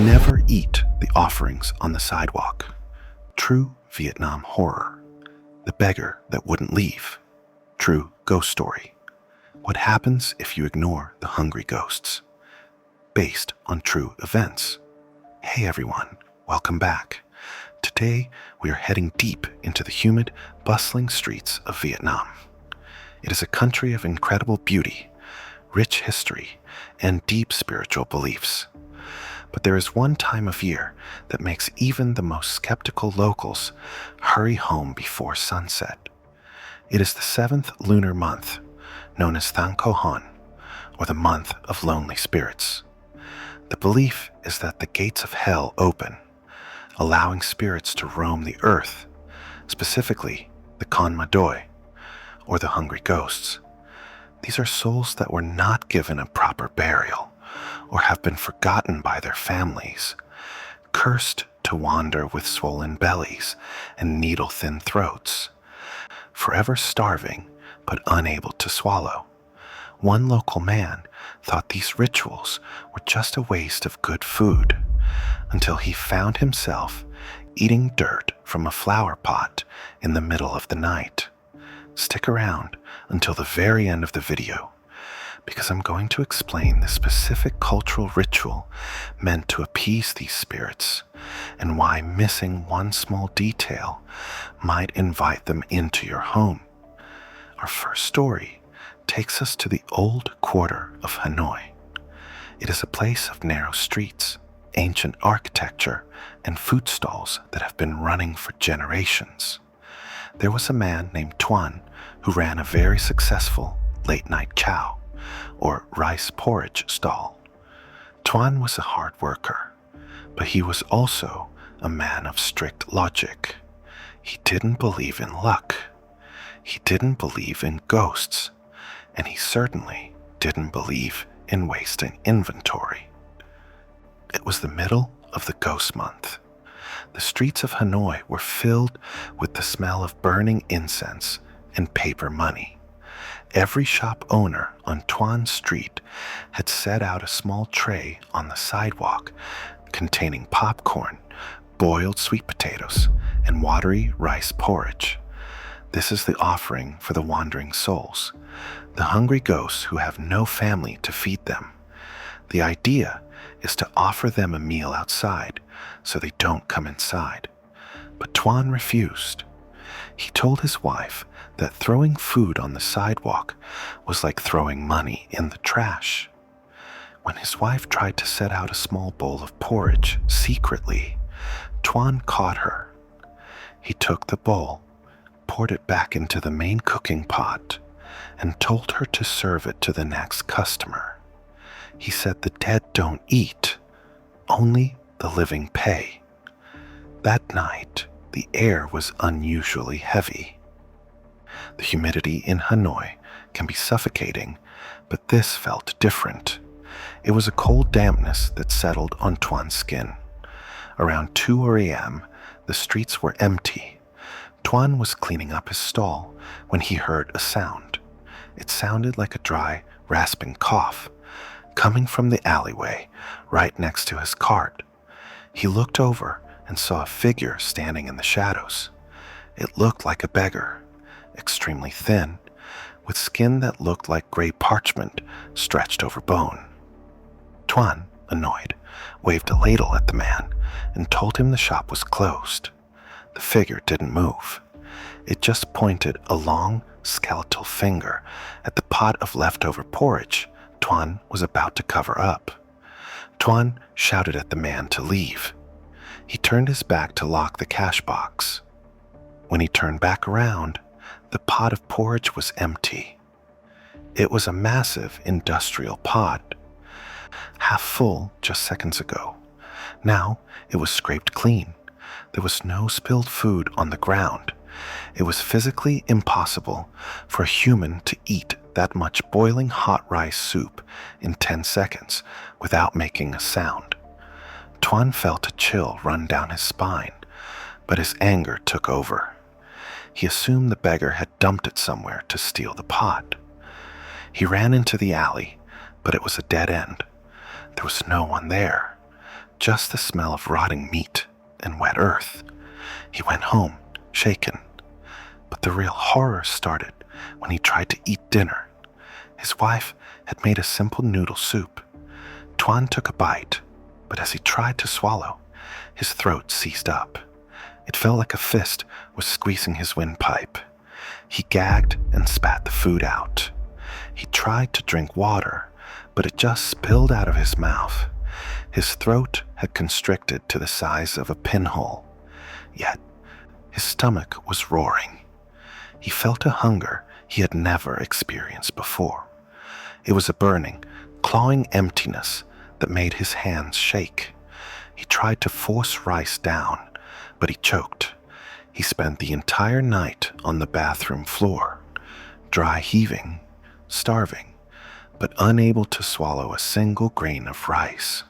Never eat the offerings on the sidewalk. True Vietnam horror. The beggar that wouldn't leave. True ghost story. What happens if you ignore the hungry ghosts? Based on true events. Hey everyone, welcome back. Today we are heading deep into the humid, bustling streets of Vietnam. It is a country of incredible beauty, rich history, and deep spiritual beliefs. But there is one time of year that makes even the most skeptical locals hurry home before sunset. It is the 7th lunar month, known as Thang Co Hon, or the month of lonely spirits. The belief is that the gates of hell open, allowing spirits to roam the earth, specifically the Con Ma Doi, or the hungry ghosts. These are souls that were not given a proper burial, or have been forgotten by their families, cursed to wander with swollen bellies and needle-thin throats, forever starving but unable to swallow. One local man thought these rituals were just a waste of good food, until he found himself eating dirt from a flower pot in the middle of the night. Stick around until the very end of the video, because I'm going to explain the specific cultural ritual meant to appease these spirits, and why missing one small detail might invite them into your home. Our first story takes us to the Old Quarter of Hanoi. It is a place of narrow streets, ancient architecture, and food stalls that have been running for generations. There was a man named Tuan who ran a very successful late-night chow, or rice porridge stall. Tuan was a hard worker, but he was also a man of strict logic. He didn't believe in luck. He didn't believe in ghosts, and he certainly didn't believe in wasting inventory. It was the middle of the ghost month. The streets of Hanoi were filled with the smell of burning incense and paper money. Every shop owner on Tuan Street had set out a small tray on the sidewalk containing popcorn, boiled sweet potatoes, and watery rice porridge. This is the offering for the wandering souls, the hungry ghosts who have no family to feed them. The idea is to offer them a meal outside so they don't come inside. But Tuan refused. He told his wife that throwing food on the sidewalk was like throwing money in the trash. When his wife tried to set out a small bowl of porridge secretly, Tuan caught her. He took the bowl, poured it back into the main cooking pot, and told her to serve it to the next customer. He said the dead don't eat, only the living pay. That night, the air was unusually heavy. The humidity in Hanoi can be suffocating, but this felt different. It was a cold dampness that settled on Tuan's skin. Around 2 a.m., the streets were empty. Tuan was cleaning up his stall when he heard a sound. It sounded like a dry, rasping cough, coming from the alleyway right next to his cart. He looked over and saw a figure standing in the shadows. It looked like a beggar, extremely thin, with skin that looked like gray parchment stretched over bone. Tuan, annoyed, waved a ladle at the man and told him the shop was closed. The figure didn't move. It just pointed a long, skeletal finger at the pot of leftover porridge Tuan was about to cover up. Tuan shouted at the man to leave. He turned his back to lock the cash box. When he turned back around, the pot of porridge was empty. It was a massive industrial pot, half full just seconds ago. Now it was scraped clean. There was no spilled food on the ground. It was physically impossible for a human to eat that much boiling hot rice soup in 10 seconds without making a sound. Tuan felt a chill run down his spine, but his anger took over. He assumed the beggar had dumped it somewhere to steal the pot. He ran into the alley, but it was a dead end. There was no one there. just the smell of rotting meat and wet earth. He went home, shaken. But the real horror started when he tried to eat dinner. His wife had made a simple noodle soup. Tuan took a bite, but as he tried to swallow, his throat seized up. It felt like a fist was squeezing his windpipe. He gagged and spat the food out. He tried to drink water, but it just spilled out of his mouth. His throat had constricted to the size of a pinhole. Yet, his stomach was roaring. He felt a hunger he had never experienced before. It was a burning, clawing emptiness that made his hands shake. He tried to force rice down, but he choked. He spent the entire night on the bathroom floor, dry heaving, starving, but unable to swallow a single grain of rice.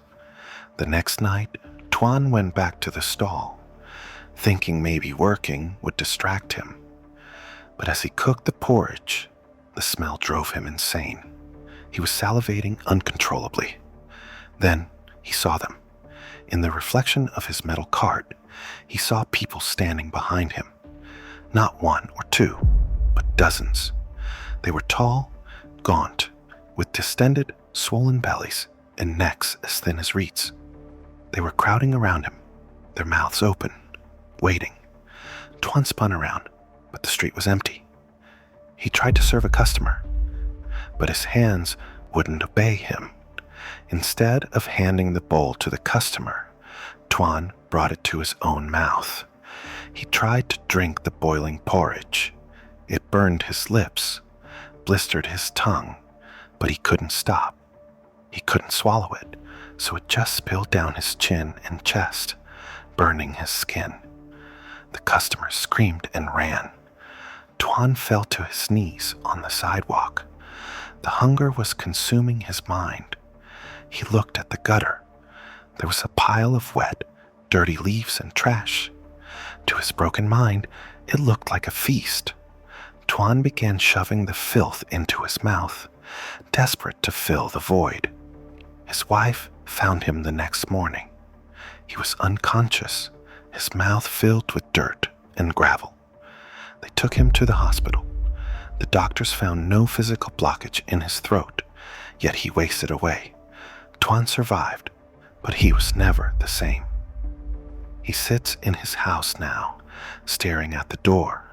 The next night, Tuan went back to the stall, thinking maybe working would distract him. But as he cooked the porridge, the smell drove him insane. He was salivating uncontrollably. Then he saw them. In the reflection of his metal cart, he saw people standing behind him. Not one or two, but dozens. They were tall, gaunt, with distended, swollen bellies and necks as thin as reeds. They were crowding around him, their mouths open, waiting. Tuan spun around, but the street was empty. He tried to serve a customer, but his hands wouldn't obey him. Instead of handing the bowl to the customer, Tuan brought it to his own mouth. He tried to drink the boiling porridge. It burned his lips, blistered his tongue, but he couldn't stop. He couldn't swallow it, so it just spilled down his chin and chest, burning his skin. The customer screamed and ran. Tuan fell to his knees on the sidewalk. The hunger was consuming his mind. He looked at the gutter. There was a pile of wet, dirty leaves and trash. To his broken mind, it looked like a feast. Tuan began shoving the filth into his mouth, desperate to fill the void. His wife found him the next morning. He was unconscious, his mouth filled with dirt and gravel. They took him to the hospital. The doctors found no physical blockage in his throat, yet he wasted away. Tuan survived, but he was never the same. He sits in his house now, staring at the door.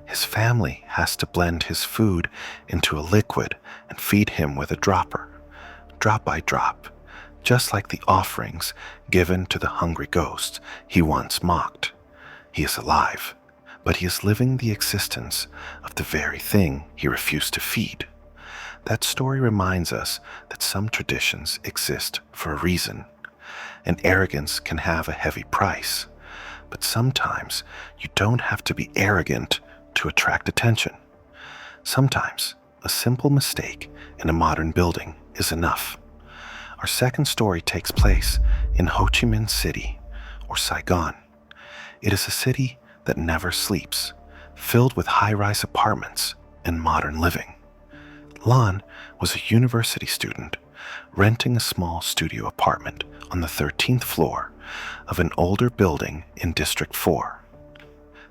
His family has to blend his food into a liquid and feed him with a dropper, drop by drop, just like the offerings given to the hungry ghosts he once mocked. He is alive, but he is living the existence of the very thing he refused to feed. That story reminds us that some traditions exist for a reason, and arrogance can have a heavy price. But sometimes you don't have to be arrogant to attract attention. Sometimes a simple mistake in a modern building is enough. Our second story takes place in Ho Chi Minh City, or Saigon. It is a city that never sleeps, filled with high-rise apartments and modern living. Lan was a university student renting a small studio apartment on the 13th floor of an older building in District 4.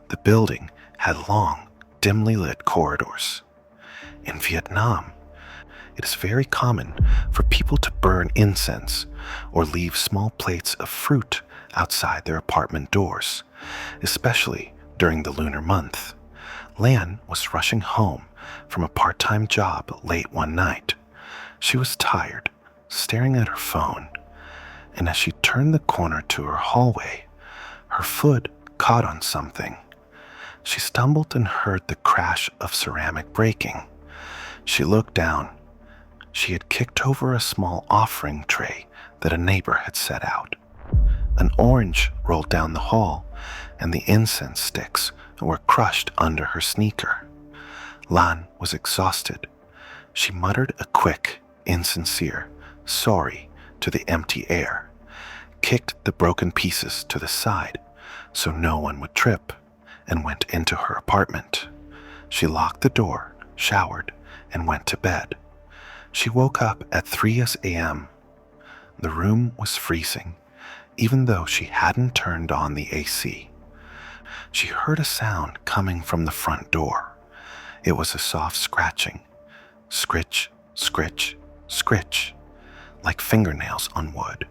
The building had long, dimly lit corridors. In Vietnam, it is very common for people to burn incense or leave small plates of fruit outside their apartment doors, especially during the lunar month. Lan was rushing home from a part-time job late one night. She was tired, staring at her phone, and as she turned the corner to her hallway, her foot caught on something. She stumbled and heard the crash of ceramic breaking. She looked down. She had kicked over a small offering tray that a neighbor had set out. An orange rolled down the hall, and the incense sticks were crushed under her sneaker. Lan was exhausted. She muttered a quick, insincere sorry to the empty air, kicked the broken pieces to the side so no one would trip, and went into her apartment. She locked the door, showered, and went to bed. She woke up at 3 a.m. The room was freezing. even though she hadn't turned on the AC. She heard a sound coming from the front door. It was a soft scratching. Scritch, scritch, scritch, like fingernails on wood.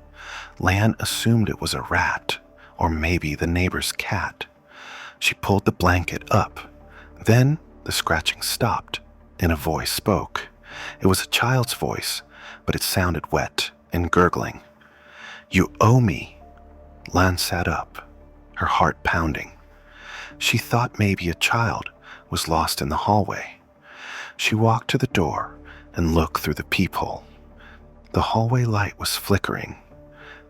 Lan assumed it was a rat, or maybe the neighbor's cat. She pulled the blanket up. Then the scratching stopped, and a voice spoke. It was a child's voice, but it sounded wet and gurgling. "You owe me." Lan sat up, her heart pounding. She thought maybe a child was lost in the hallway. She walked to the door and looked through the peephole. The hallway light was flickering.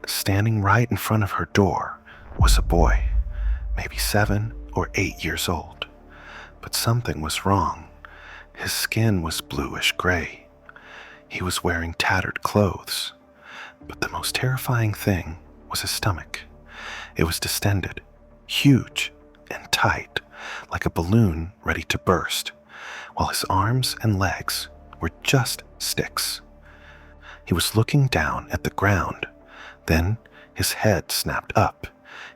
Standing right in front of her door was a boy, maybe 7 or 8 years old. But something was wrong. His skin was bluish gray. He was wearing tattered clothes. But the most terrifying thing was his stomach. It was distended, huge, and tight, like a balloon ready to burst, while his arms and legs were just sticks. He was looking down at the ground. Then his head snapped up.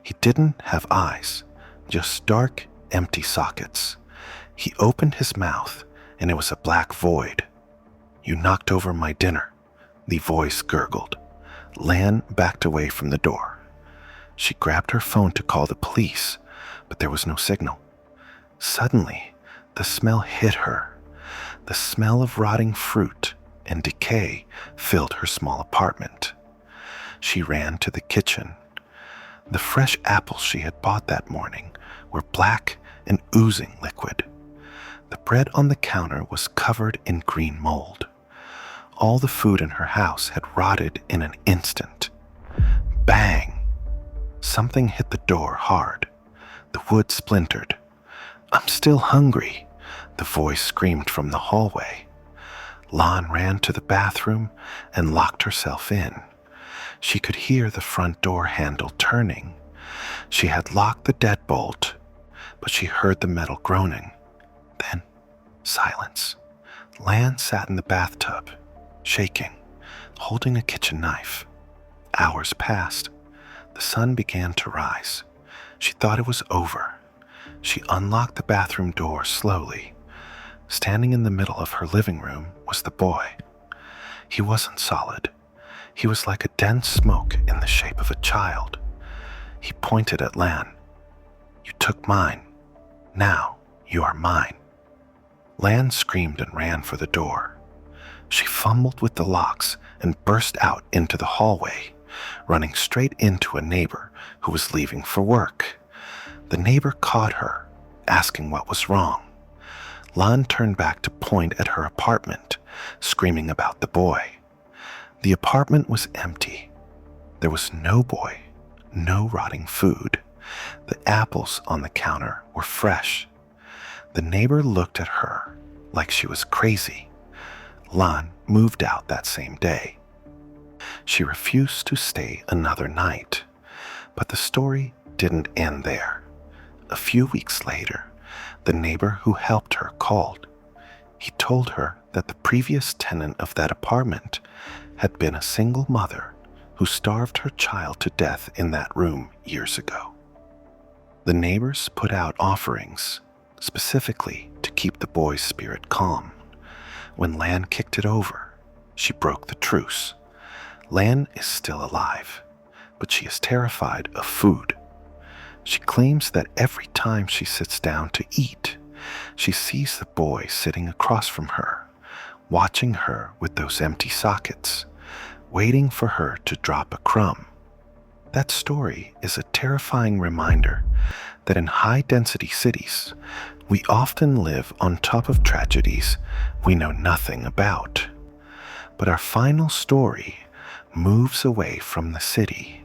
He didn't have eyes, just dark, empty sockets. He opened his mouth, and it was a black void. "You knocked over my dinner," the voice gurgled. Lan backed away from the door. She grabbed her phone to call the police, but there was no signal. Suddenly, the smell hit her. The smell of rotting fruit and decay filled her small apartment. She ran to the kitchen. The fresh apples she had bought that morning were black and oozing liquid. The bread on the counter was covered in green mold. All the food in her house had rotted in an instant. Bang! Something hit the door hard. The wood splintered. "I'm still hungry," the voice screamed from the hallway. Lan ran to the bathroom and locked herself in. She could hear the front door handle turning. She had locked the deadbolt, but she heard the metal groaning. Then, silence. Lan sat in the bathtub, shaking, holding a kitchen knife. Hours passed. The sun began to rise. She thought it was over. She unlocked the bathroom door slowly. Standing in the middle of her living room was the boy. He wasn't solid. He was like a dense smoke in the shape of a child. He pointed at Lan. "You took mine. Now you are mine." Lan screamed and ran for the door. She fumbled with the locks and burst out into the hallway, running straight into a neighbor who was leaving for work. The neighbor caught her, asking what was wrong. Lan turned back to point at her apartment, screaming about the boy. The apartment was empty. There was no boy, no rotting food. The apples on the counter were fresh. The neighbor looked at her like she was crazy. Lan moved out that same day. She refused to stay another night. But the story didn't end there. A few weeks later, the neighbor who helped her called. He told her that the previous tenant of that apartment had been a single mother who starved her child to death in that room years ago. The neighbors put out offerings, specifically to keep the boy's spirit calm. When Lan kicked it over, she broke the truce. Lan is still alive, but she is terrified of food. She claims that every time she sits down to eat, she sees the boy sitting across from her, watching her with those empty sockets, waiting for her to drop a crumb. That story is a terrifying reminder that in high-density cities, we often live on top of tragedies we know nothing about. But our final story moves away from the city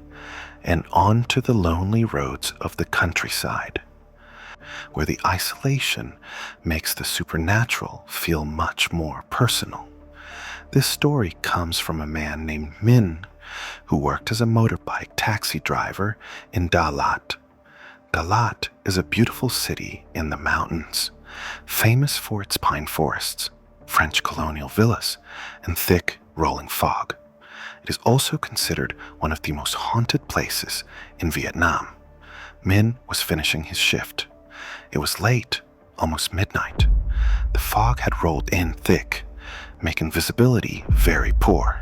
and onto the lonely roads of the countryside, where the isolation makes the supernatural feel much more personal. This story comes from a man named Min, who worked as a motorbike taxi driver in Dalat. Dalat is a beautiful city in the mountains, famous for its pine forests, French colonial villas, and thick, rolling fog. It It is also considered one of the most haunted places in Vietnam. Min was finishing his shift. It was late, almost midnight. The fog had rolled in thick, making visibility very poor.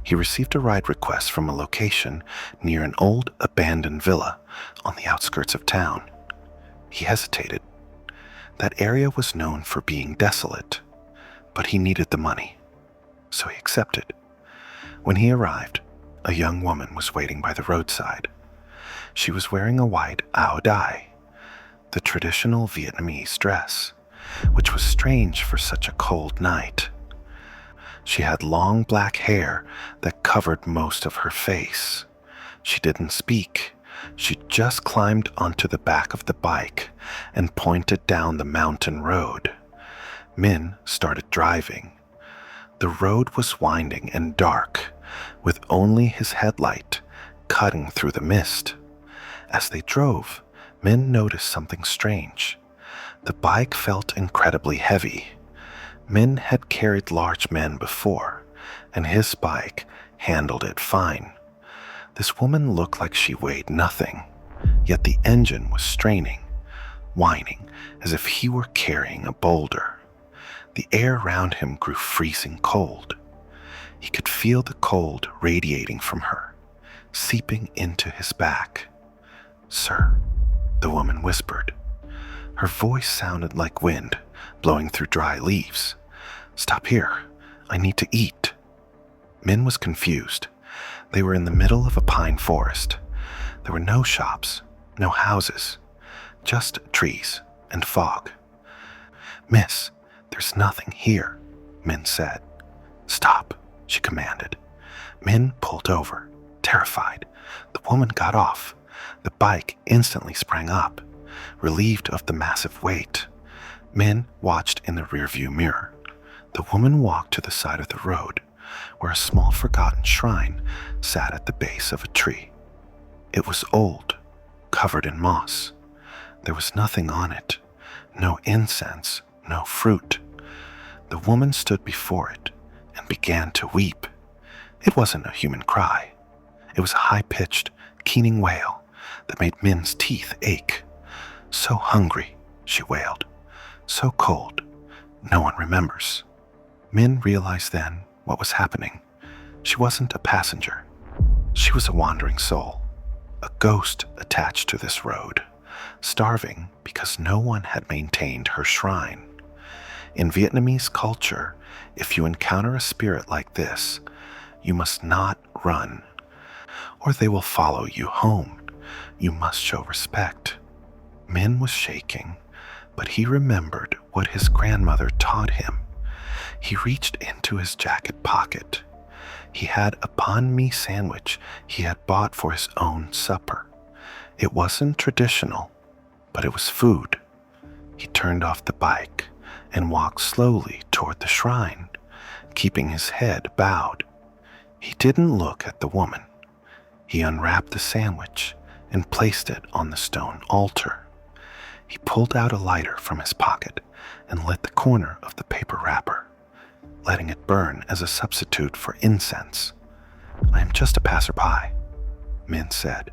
He received a ride request from a location near an old abandoned villa on the outskirts of town. He hesitated. That area was known for being desolate, but he needed the money, so he accepted. When he arrived, a young woman was waiting by the roadside. She was wearing a white áo dai, the traditional Vietnamese dress, which was strange for such a cold night. She had long black hair that covered most of her face. She didn't speak. She just climbed onto the back of the bike and pointed down the mountain road. Min started driving. The road was winding and dark, with only his headlight cutting through the mist. As they drove, Min noticed something strange. The bike felt incredibly heavy. Min had carried large men before, and his bike handled it fine. This woman looked like she weighed nothing, yet the engine was straining, whining as if he were carrying a boulder. The air around him grew freezing cold. He could feel the cold radiating from her, seeping into his back. "Sir," the woman whispered. Her voice sounded like wind blowing through dry leaves. "Stop here. I need to eat." Min was confused. They were in the middle of a pine forest. There were no shops, no houses, just trees and fog. "Miss, there's nothing here," Min said. "Stop," she commanded. Min pulled over, terrified. The woman got off. The bike instantly sprang up, relieved of the massive weight. Min watched in the rearview mirror. The woman walked to the side of the road, where a small forgotten shrine sat at the base of a tree. It was old, covered in moss. There was nothing on it, no incense, no fruit. The woman stood before it and began to weep. It wasn't a human cry. It was a high-pitched, keening wail that made Min's teeth ache. "So hungry," she wailed. "So cold. No one remembers." Min realized then what was happening. She wasn't a passenger. She was a wandering soul, a ghost attached to this road, starving because no one had maintained her shrine. In Vietnamese culture, if you encounter a spirit like this, you must not run, or they will follow you home. You must show respect. Min was shaking, but he remembered what his grandmother taught him. He reached into his jacket pocket. He had a banh mi sandwich he had bought for his own supper. It wasn't traditional, but it was food. He turned off the bike and walked slowly toward the shrine, keeping his head bowed. He didn't look at the woman. He unwrapped the sandwich and placed it on the stone altar. He pulled out a lighter from his pocket and lit the corner of the paper wrapper, letting it burn as a substitute for incense. "I am just a passerby," Min said,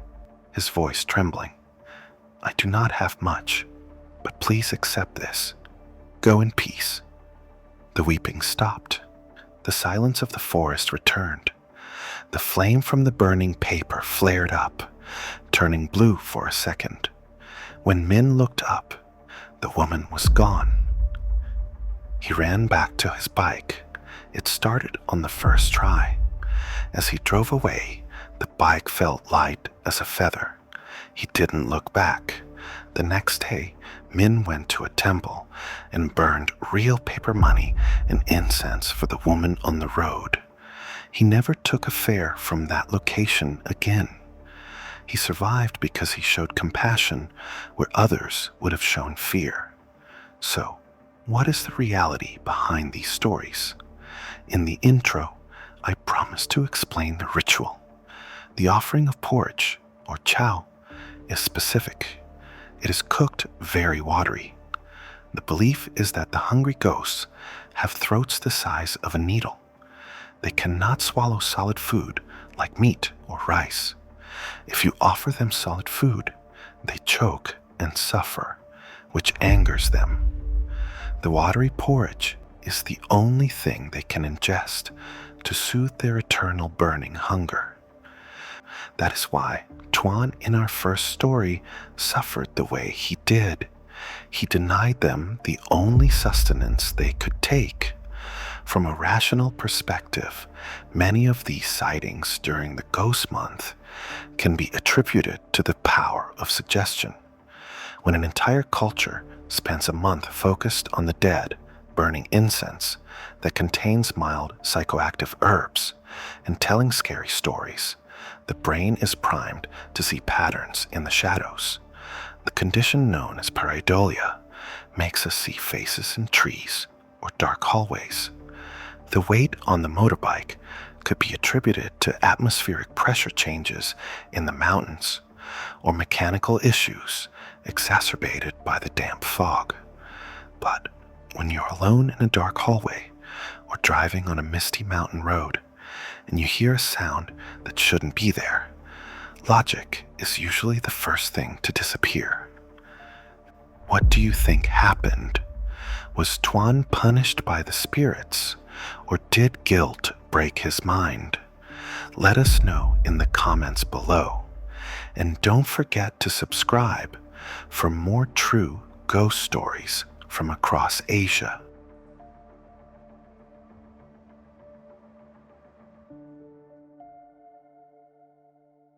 his voice trembling. "I do not have much, but please accept this. Go in peace." The weeping stopped. The silence of the forest returned. The flame from the burning paper flared up, turning blue for a second. When Min looked up, the woman was gone. He ran back to his bike. It started on the first try. As he drove away, the bike felt light as a feather. He didn't look back. The next day, Min went to a temple and burned real paper money and incense for the woman on the road. He never took a fare from that location again. He survived because he showed compassion where others would have shown fear. So, what is the reality behind these stories? In the intro, I promised to explain the ritual. The offering of porridge, or chow, is specific. It is cooked very watery. The belief is that the hungry ghosts have throats the size of a needle. They cannot swallow solid food like meat or rice. If you offer them solid food, they choke and suffer, which angers them. The watery porridge is the only thing they can ingest to soothe their eternal burning hunger. That is why Tuan in our first story suffered the way he did. He denied them the only sustenance they could take. From a rational perspective, many of these sightings during the ghost month can be attributed to the power of suggestion. When an entire culture spends a month focused on the dead, burning incense that contains mild psychoactive herbs and telling scary stories, the brain is primed to see patterns in the shadows. The condition known as pareidolia makes us see faces in trees or dark hallways. The weight on the motorbike could be attributed to atmospheric pressure changes in the mountains or mechanical issues exacerbated by the damp fog. But when you're alone in a dark hallway or driving on a misty mountain road and you hear a sound that shouldn't be there, logic is usually the first thing to disappear. What do you think happened? Was Tuan punished by the spirits, or did guilt break his mind? Let us know in the comments below. And don't forget to subscribe for more true ghost stories from across Asia.